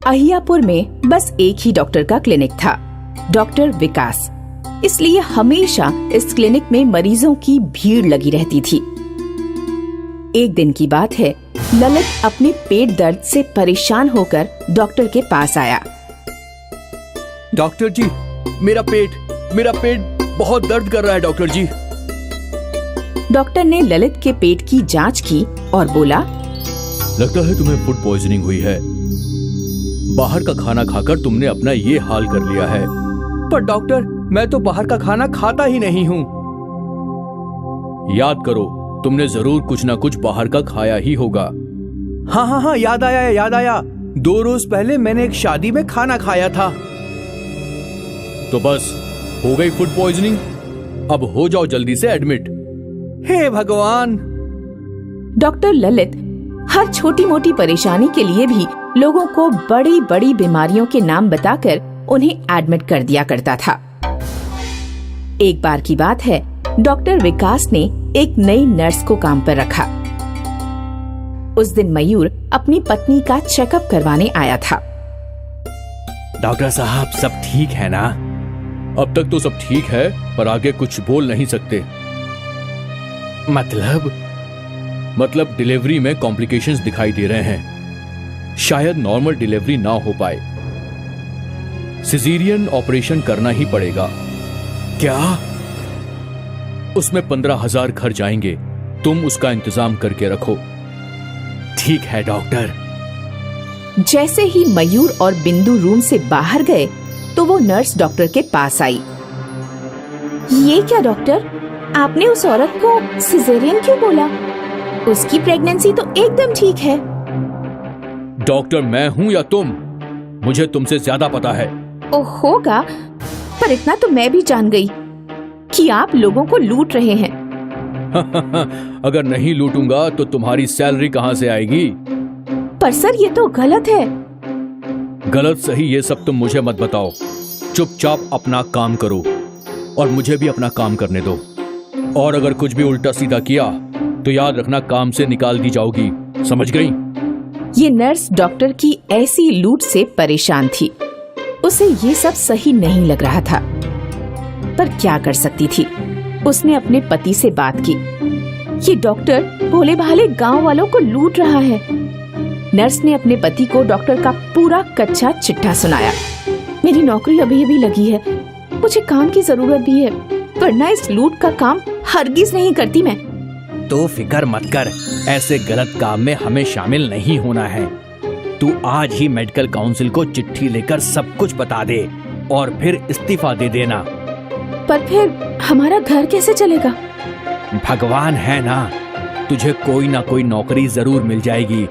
अहियापुर में बस एक ही डॉक्टर का क्लिनिक था, डॉक्टर विकास। इसलिए हमेशा इस क्लिनिक में मरीजों की भीड़ लगी रहती थी। एक दिन की बात है, ललित अपने पेट दर्द से परेशान होकर डॉक्टर के पास आया। डॉक्टर जी, मेरा पेट बहुत दर्द कर रहा है डॉक्टर जी। डॉक्टर ने ललित के पेट की जांच की और बोला, लगता है तुम्हें फूड पॉइजनिंग हुई है। बाहर का खाना खाकर तुमने अपना ये हाल कर लिया है। पर डॉक्टर, मैं तो बाहर का खाना खाता ही नहीं हूँ। याद करो, तुमने जरूर कुछ ना कुछ बाहर का खाया ही होगा। हाँ, याद आया। 2 रोज पहले मैंने एक शादी में खाना खाया था। तो बस हो गई फूड पॉइजनिंग। अब हो जाओ जल्दी से एडमिट। हे भगवान। डॉक्टर ललित हर छोटी मोटी परेशानी के लिए भी लोगों को बड़ी बड़ी बीमारियों के नाम बताकर उन्हें एडमिट कर दिया करता था। एक बार की बात है, डॉक्टर विकास ने एक नई नर्स को काम पर रखा। उस दिन मयूर अपनी पत्नी का चेकअप करवाने आया था। डॉक्टर साहब, सब ठीक है ना? अब तक तो सब ठीक है, पर आगे कुछ बोल नहीं सकते। मतलब डिलीवरी में कॉम्प्लिकेशंस दिखाई दे रहे हैं। शायद नॉर्मल डिलीवरी ना हो पाए। सिजेरियन ऑपरेशन करना ही पड़ेगा। क्या? उसमें 15,000 खर्च जाएंगे। तुम उसका इंतजाम करके रखो। ठीक है डॉक्टर। जैसे ही मयूर और बिंदु रूम से बाहर गए तो वो नर्स डॉक्टर के पास आई। ये क्या डॉक्टर, आपने उस औरत को सिजेरियन क्यों बोला? उसकी प्रेगनेंसी तो एकदम ठीक है। डॉक्टर मैं हूं या तुम? मुझे तुमसे ज्यादा पता है। होगा, पर इतना तो मैं भी जान गई कि आप लोगों को लूट रहे हैं। अगर नहीं लूटूंगा तो तुम्हारी सैलरी कहां से आएगी? पर सर, ये तो गलत है। गलत सही ये सब तुम मुझे मत बताओ। चुपचाप अपना काम करो और मुझे भी अपना काम करने दो। और अगर कुछ भी उल्टा सीधा किया तो याद रखना, काम से निकाल दी जाओगी। समझ गई? ये नर्स डॉक्टर की ऐसी लूट से परेशान थी। उसे ये सब सही नहीं लग रहा था, पर क्या कर सकती थी। उसने अपने पति से बात की। ये डॉक्टर भोले भाले गांव वालों को लूट रहा है। नर्स ने अपने पति को डॉक्टर का पूरा कच्चा चिट्ठा सुनाया। मेरी नौकरी अभी अभी लगी है, मुझे काम की जरूरत भी है, वरना इस लूट का काम हरगिज नहीं करती मैं। तो फिक्र मत कर, ऐसे गलत काम में हमें शामिल नहीं होना है। तू आज ही मेडिकल काउंसिल को चिट्ठी लेकर सब कुछ बता दे और फिर इस्तीफा दे देना। पर फिर हमारा घर कैसे चलेगा? भगवान है ना, तुझे कोई ना कोई नौकरी जरूर मिल जाएगी।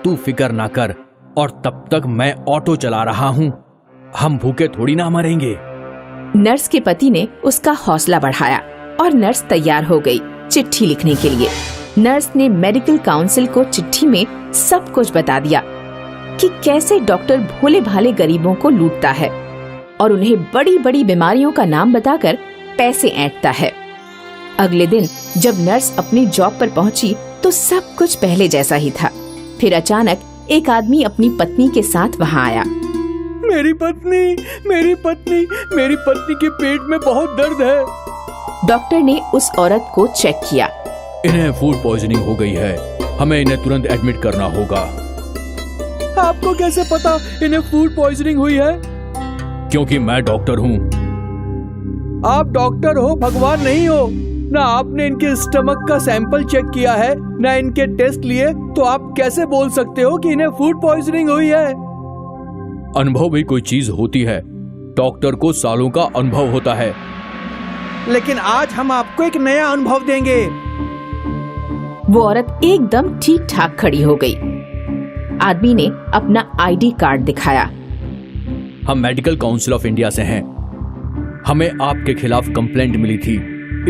तू फिक्र ना कर। और तब तक मैं ऑटो चला रहा हूँ, हम भूखे थोड़ी ना मरेंगे। नर्स के पति ने उसका हौसला बढ़ाया और नर्स तैयार हो गई चिट्ठी लिखने के लिए। नर्स ने मेडिकल काउंसिल को चिट्ठी में सब कुछ बता दिया कि कैसे डॉक्टर भोले भाले गरीबों को लूटता है और उन्हें बड़ी बड़ी बीमारियों का नाम बताकर पैसे ऐंठता है। अगले दिन जब नर्स अपनी जॉब पर पहुंची तो सब कुछ पहले जैसा ही था। फिर अचानक एक आदमी अपनी पत्नी के साथ वहां आया। मेरी पत्नी के पेट में बहुत दर्द है। डॉक्टर ने उस औरत को चेक किया। इन्हें फूड पॉइजनिंग हो गई है, हमें इन्हें तुरंत एडमिट करना होगा। आपको कैसे पता इन्हें फूड पॉइजनिंग हुई है? क्योंकि मैं डॉक्टर हूँ। आप डॉक्टर हो, भगवान नहीं हो ना। आपने इनके स्टमक का सैंपल चेक किया है, ना इनके टेस्ट लिए, तो आप कैसे बोल सकते हो कि इन्हें फूड पॉइजनिंग हुई है? अनुभव भी कोई चीज होती है। डॉक्टर को सालों का अनुभव होता है। लेकिन आज हम आपको एक नया अनुभव देंगे। वो औरत एकदम ठीक ठाक खड़ी हो गई। आदमी ने अपना आईडी कार्ड दिखाया। हम मेडिकल काउंसिल ऑफ इंडिया से हैं। हमें आपके खिलाफ कंप्लेंट मिली थी,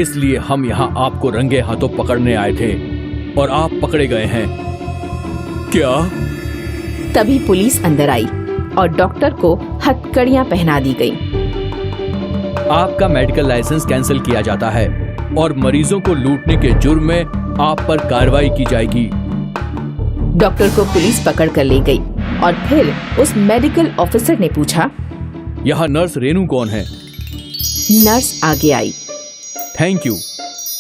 इसलिए हम यहाँ आपको रंगे हाथों पकड़ने आए थे और आप पकड़े गए हैं। क्या? तभी पुलिस अंदर आई और डॉक्टर को हथकड़ियां पहना दी गई। आपका मेडिकल लाइसेंस कैंसिल किया जाता है और मरीजों को लूटने के जुर्म में आप पर कार्रवाई की जाएगी। डॉक्टर को पुलिस पकड़ कर ले गई। और फिर उस मेडिकल ऑफिसर ने पूछा, यहाँ नर्स रेनू कौन है? नर्स आगे आई। थैंक यू,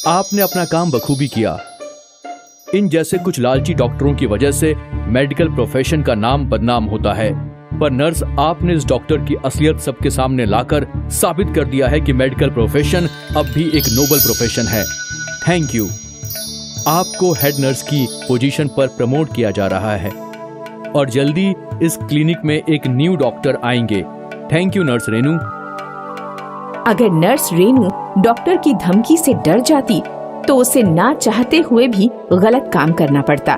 आपने अपना काम बखूबी किया। इन जैसे कुछ लालची डॉक्टरों की वजह से मेडिकल प्रोफेशन का नाम बदनाम होता है, पर नर्स आपने इस डॉक्टर की असलियत सबके सामने लाकर साबित कर दिया है कि मेडिकल प्रोफेशन अब भी एक नोबल प्रोफेशन है। Thank you. आपको हेड नर्स की पोजीशन पर प्रमोट किया जा रहा है और जल्दी इस क्लिनिक में एक न्यू डॉक्टर आएंगे। Thank you nurse Renu. अगर नर्स रेनू डॉक्टर की धमकी से डर जाती तो उसे ना चाहते हुए भी गलत काम करना पड़ता,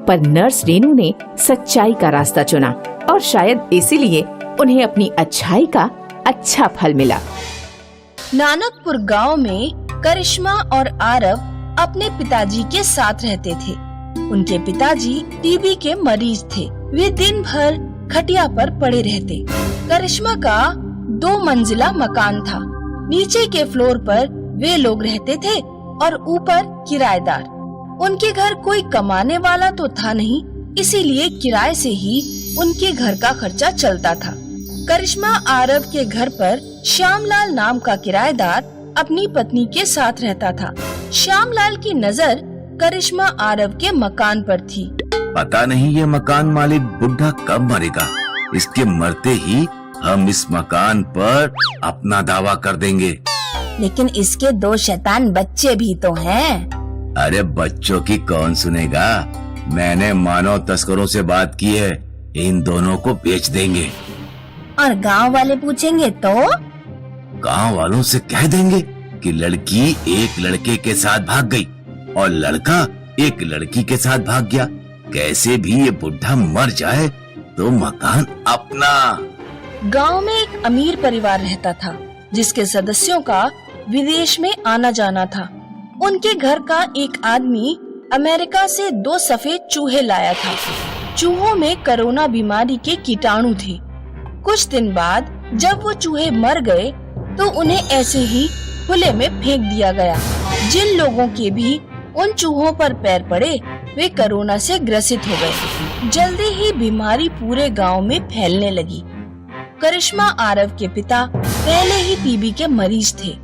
पर नर्स रेनू ने सच्चाई का रास्ता चुना और शायद इसीलिए उन्हें अपनी अच्छाई का अच्छा फल मिला। नानकपुर गांव में करिश्मा और आरव अपने पिताजी के साथ रहते थे। उनके पिताजी टीबी के मरीज थे। वे दिन भर खटिया पर पड़े रहते। करिश्मा का 2 मंजिला मकान था। नीचे के फ्लोर पर वे लोग रहते थे और ऊपर किराएदार। उनके घर कोई कमाने वाला तो था नहीं, इसीलिए किराए से ही उनके घर का खर्चा चलता था। करिश्मा आरव के घर पर श्यामलाल नाम का किराएदार अपनी पत्नी के साथ रहता था। श्यामलाल की नजर करिश्मा आरव के मकान पर थी। पता नहीं ये मकान मालिक बुढ़ा कब मरेगा। इसके मरते ही हम इस मकान पर अपना दावा कर देंगे। लेकिन इसके 2 शैतान बच्चे भी तो हैं। अरे बच्चों की कौन सुनेगा। मैंने मानव तस्करों से बात की है, इन दोनों को बेच देंगे। और गांव वाले पूछेंगे तो? गांव वालों से कह देंगे कि लड़की एक लड़के के साथ भाग गई और लड़का एक लड़की के साथ भाग गया। कैसे भी ये बुढ़ा मर जाए तो मकान अपना। गांव में एक अमीर परिवार रहता था जिसके सदस्यों का विदेश में आना जाना था। उनके घर का एक आदमी अमेरिका से 2 सफेद चूहे लाया था। चूहों में कोरोना बीमारी के कीटाणु थे। कुछ दिन बाद जब वो चूहे मर गए तो उन्हें ऐसे ही खुले में फेंक दिया गया। जिन लोगों के भी उन चूहों पर पैर पड़े वे कोरोना से ग्रसित हो गए। जल्दी ही बीमारी पूरे गांव में फैलने लगी। करिश्मा आरव के पिता पहले ही टीबी के मरीज थे।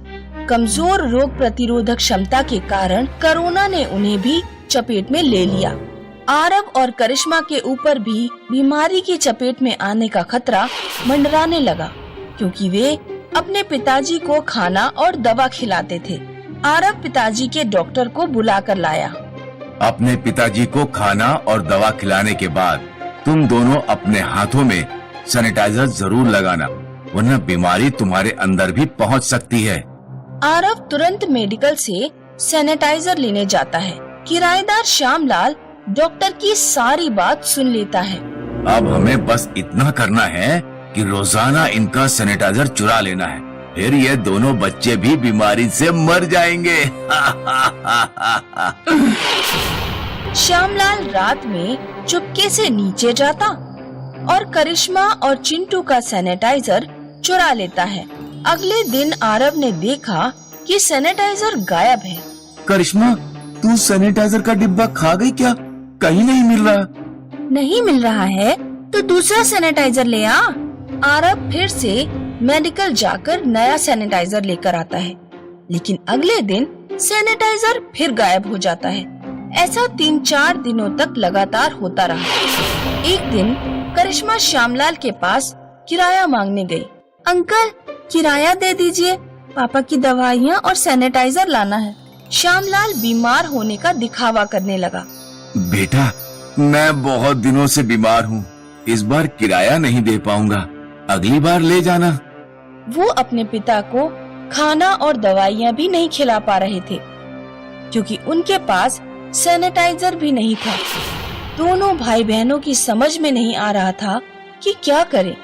कमजोर रोग प्रतिरोधक क्षमता के कारण कोरोना ने उन्हें भी चपेट में ले लिया। आरव और करिश्मा के ऊपर भी बीमारी की चपेट में आने का खतरा मंडराने लगा, क्योंकि वे अपने पिताजी को खाना और दवा खिलाते थे। आरव पिताजी के डॉक्टर को बुलाकर लाया। अपने पिताजी को खाना और दवा खिलाने के बाद तुम दोनों अपने हाथों में सैनिटाइजर जरूर लगाना, वरना बीमारी तुम्हारे अंदर भी पहुंच सकती है। आरव तुरंत मेडिकल से सैनिटाइजर लेने जाता है। किराएदार श्यामलाल डॉक्टर की सारी बात सुन लेता है। अब हमें बस इतना करना है कि रोजाना इनका सैनिटाइजर चुरा लेना है, फिर ये दोनों बच्चे भी बीमारी से मर जाएंगे। श्यामलाल रात में चुपके से नीचे जाता और करिश्मा और चिंटू का सैनिटाइजर चुरा लेता है। अगले दिन आरव ने देखा कि सैनिटाइजर गायब है। करिश्मा, तू सैनिटाइजर का डिब्बा खा गई क्या? कहीं नहीं मिल रहा। नहीं मिल रहा है तो दूसरा सैनिटाइजर ले आ। आरव फिर से मेडिकल जाकर नया सैनिटाइजर लेकर आता है, लेकिन अगले दिन सैनिटाइजर फिर गायब हो जाता है। ऐसा 3-4 दिनों तक लगातार होता रहा। एक दिन करिश्मा श्यामलाल के पास किराया मांगने गई। अंकल, किराया दे दीजिए, पापा की दवाइयाँ और सैनिटाइजर लाना है। श्यामलाल बीमार होने का दिखावा करने लगा। बेटा, मैं बहुत दिनों से बीमार हूँ, इस बार किराया नहीं दे पाऊंगा, अगली बार ले जाना। वो अपने पिता को खाना और दवाइयाँ भी नहीं खिला पा रहे थे, क्योंकि उनके पास सैनिटाइजर भी नहीं था। दोनों भाई बहनों की समझ में नहीं आ रहा था कि क्या करें।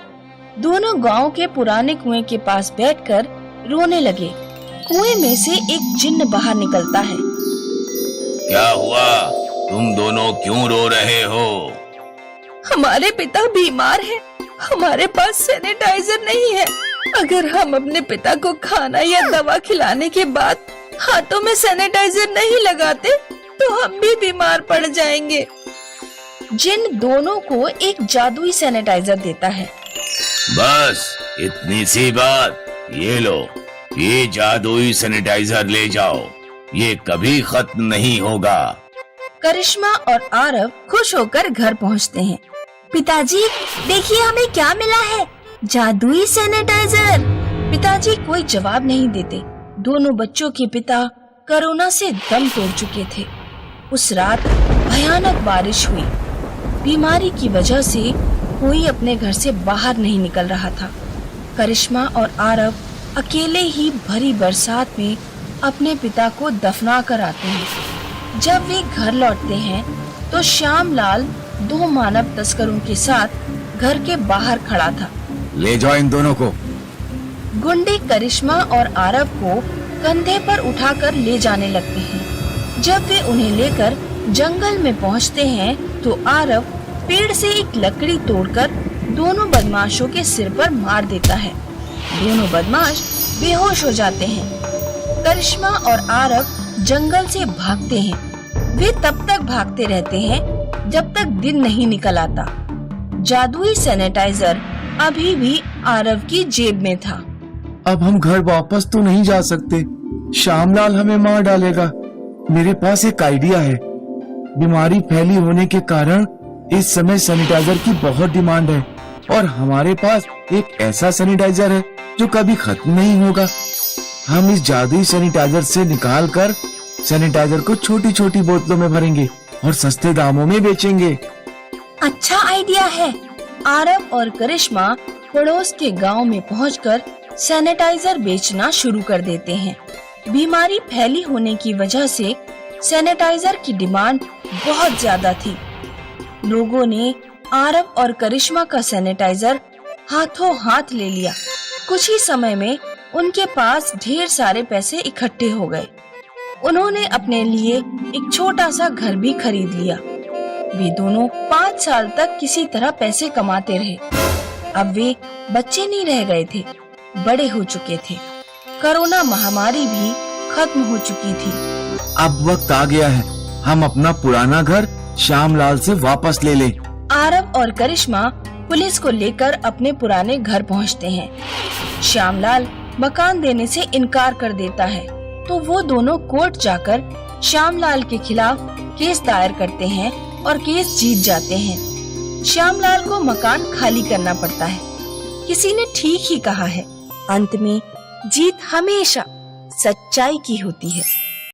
दोनों गांव के पुराने कुएं के पास बैठकर रोने लगे। कुएं में से एक जिन्न बाहर निकलता है। क्या हुआ? तुम दोनों क्यों रो रहे हो? हमारे पिता बीमार हैं, हमारे पास सैनिटाइजर नहीं है। अगर हम अपने पिता को खाना या दवा खिलाने के बाद हाथों में सैनिटाइजर नहीं लगाते तो हम भी बीमार पड़ जाएंगे। जिन दोनों को एक जादुई सैनिटाइजर देता है। बस इतनी सी बात, ये लो, ये जादुई सैनिटाइजर ले जाओ, ये कभी खत्म नहीं होगा। करिश्मा और आरव खुश होकर घर पहुंचते हैं। पिताजी, देखिए हमें क्या मिला है, जादुई सैनिटाइजर। पिताजी कोई जवाब नहीं देते। दोनों बच्चों के पिता कोरोना से दम तोड़ चुके थे। उस रात भयानक बारिश हुई। बीमारी की वजह से कोई अपने घर से बाहर नहीं निकल रहा था। करिश्मा और आरव अकेले ही भरी बरसात में अपने पिता को दफना कर आते हैं। जब वे घर लौटते हैं तो श्यामलाल 2 मानव तस्करों के साथ घर के बाहर खड़ा था। ले जाओ इन दोनों को। गुंडे करिश्मा और आरव को कंधे पर उठाकर ले जाने लगते हैं। जब वे उन्हें लेकर जंगल में पहुंचते हैं तो आरव पेड़ से एक लकड़ी तोड़कर दोनों बदमाशों के सिर पर मार देता है। दोनों बदमाश बेहोश हो जाते हैं। करिश्मा और आरव जंगल से भागते हैं। वे तब तक भागते रहते हैं जब तक दिन नहीं निकल आता। जादुई सैनिटाइजर अभी भी आरव की जेब में था। अब हम घर वापस तो नहीं जा सकते, श्यामलाल हमें मार डालेगा। मेरे पास एक आइडिया है। बीमारी फैली होने के कारण इस समय सैनिटाइजर की बहुत डिमांड है और हमारे पास एक ऐसा सैनिटाइजर है जो कभी खत्म नहीं होगा। हम इस जादुई सैनिटाइजर से निकालकर सैनिटाइजर को छोटी छोटी बोतलों में भरेंगे और सस्ते दामों में बेचेंगे। अच्छा आइडिया है। आरव और करिश्मा पड़ोस के गांव में पहुंचकर सैनिटाइजर बेचना शुरू कर देते हैं। बीमारी फैली होने की वजह से सैनिटाइजर की डिमांड बहुत ज्यादा थी। लोगों ने आरव और करिश्मा का सैनिटाइजर हाथों हाथ ले लिया। कुछ ही समय में उनके पास ढेर सारे पैसे इकट्ठे हो गए। उन्होंने अपने लिए एक छोटा सा घर भी खरीद लिया। वे दोनों 5 साल तक किसी तरह पैसे कमाते रहे। अब वे बच्चे नहीं रह गए थे, बड़े हो चुके थे। कोरोना महामारी भी खत्म हो चुकी थी। अब वक्त आ गया है, हम अपना पुराना घर श्यामलाल से वापस ले लें। आरव और करिश्मा पुलिस को लेकर अपने पुराने घर पहुंचते हैं। श्यामलाल मकान देने से इनकार कर देता है, तो वो दोनों कोर्ट जाकर श्यामलाल के खिलाफ केस दायर करते हैं और केस जीत जाते हैं। श्यामलाल को मकान खाली करना पड़ता है। किसी ने ठीक ही कहा है, अंत में जीत हमेशा सच्चाई की होती है।